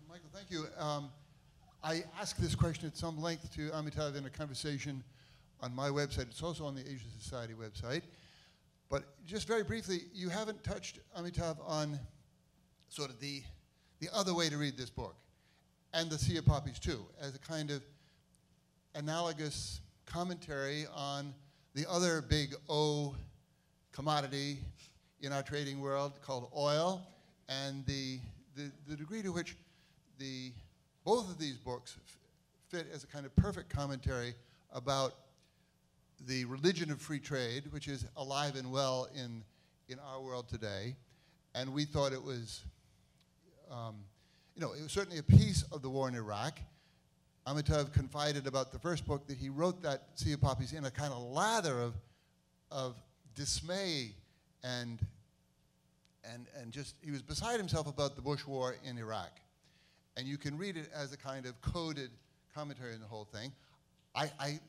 Michael, thank you. I asked this question at some length to Amitav in a conversation on my website. It's also on the Asia Society website. But just very briefly, you haven't touched, Amitav, on sort of the other way to read this book, and the Sea of Poppies too, as a kind of analogous commentary on the other big O commodity in our trading world called oil, and the degree to which both of these books fit as a kind of perfect commentary about the religion of free trade, which is alive and well in our world today. And we thought it was, it was certainly a piece of the war in Iraq. Amitav confided about the first book that he wrote that Sea of Poppies in a kind of lather of dismay and just, he was beside himself about the Bush war in Iraq. And you can read it as a kind of coded commentary on the whole thing.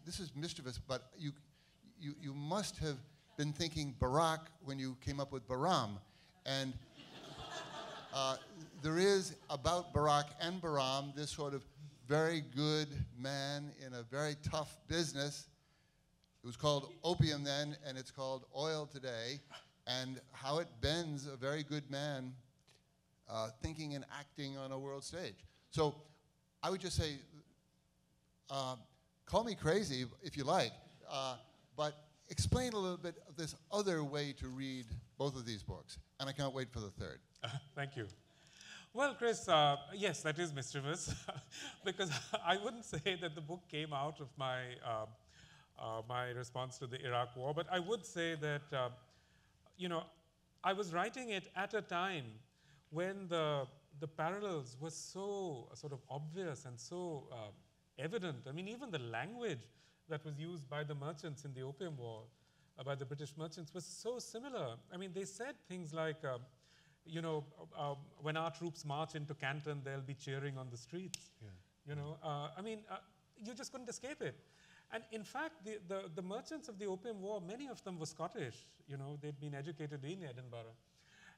This is mischievous, but you must have been thinking Barack when you came up with Baram. And there is about Barack and Baram this sort of very good man in a very tough business. It was called Opium then, and it's called oil today, and how it bends a very good man thinking and acting on a world stage. So I would just say, call me crazy if you like, but explain a little bit of this other way to read both of these books, and I can't wait for the third. Thank you. Well, Chris, yes, that is mischievous, because I wouldn't say that the book came out of my, my response to the Iraq war, but I would say that, I was writing it at a time when the parallels were so sort of obvious and so evident. I mean, even the language that was used by the merchants in the Opium War, by the British merchants, was so similar. I mean, they said things like, when our troops march into Canton, they'll be cheering on the streets. Yeah. You just couldn't escape it. And in fact, the merchants of the Opium War, many of them were Scottish. They'd been educated in Edinburgh.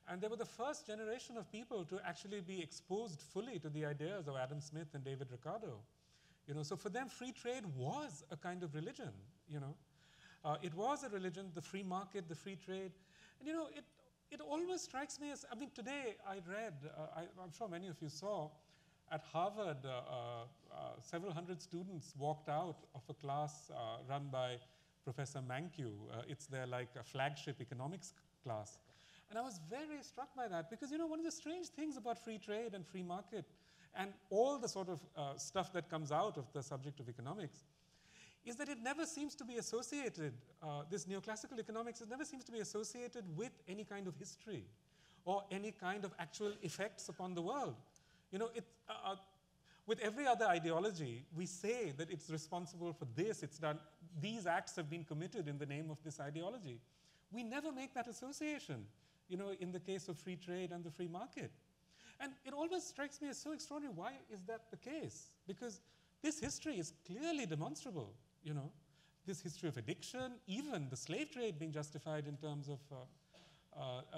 And they were the first generation of people to actually be exposed fully to the ideas of Adam Smith and David Ricardo. So for them, free trade was a kind of religion. It was a religion, the free market, the free trade. And it always strikes me as, today I read, I'm sure many of you saw, at Harvard, several hundred students walked out of a class run by Professor Mankiw. It's their a flagship economics class. And I was very struck by that because, one of the strange things about free trade and free market and all the sort of stuff that comes out of the subject of economics is that it never seems to be associated, this neoclassical economics, it never seems to be associated with any kind of history or any kind of actual effects upon the world. With every other ideology, we say that it's responsible for this, it's done, these acts have been committed in the name of this ideology. We never make that association, in the case of free trade and the free market. And it always strikes me as so extraordinary. Why is that the case? Because this history is clearly demonstrable, this history of addiction, even the slave trade being justified in terms of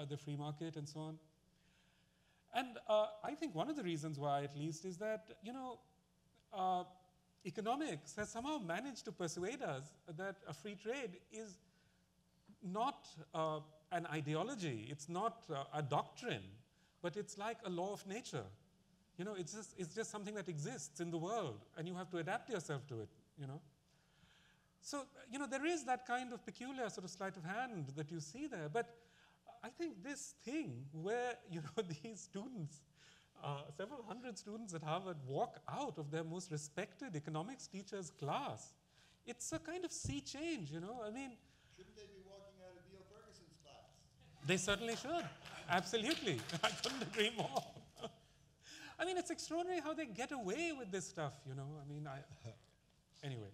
the free market and so on. And I think one of the reasons why, at least, is that, economics has somehow managed to persuade us that a free trade is not an ideology, it's not a doctrine, but it's like a law of nature. It's just something that exists in the world, and you have to adapt yourself to it, So, there is that kind of peculiar sort of sleight of hand that you see there, but I think this thing where, these students, several hundred students at Harvard walk out of their most respected economics teacher's class, it's a kind of sea change, Shouldn't they be walking out of Neil Ferguson's class? They certainly should. Absolutely. I couldn't agree more. It's extraordinary how they get away with this stuff, Anyway.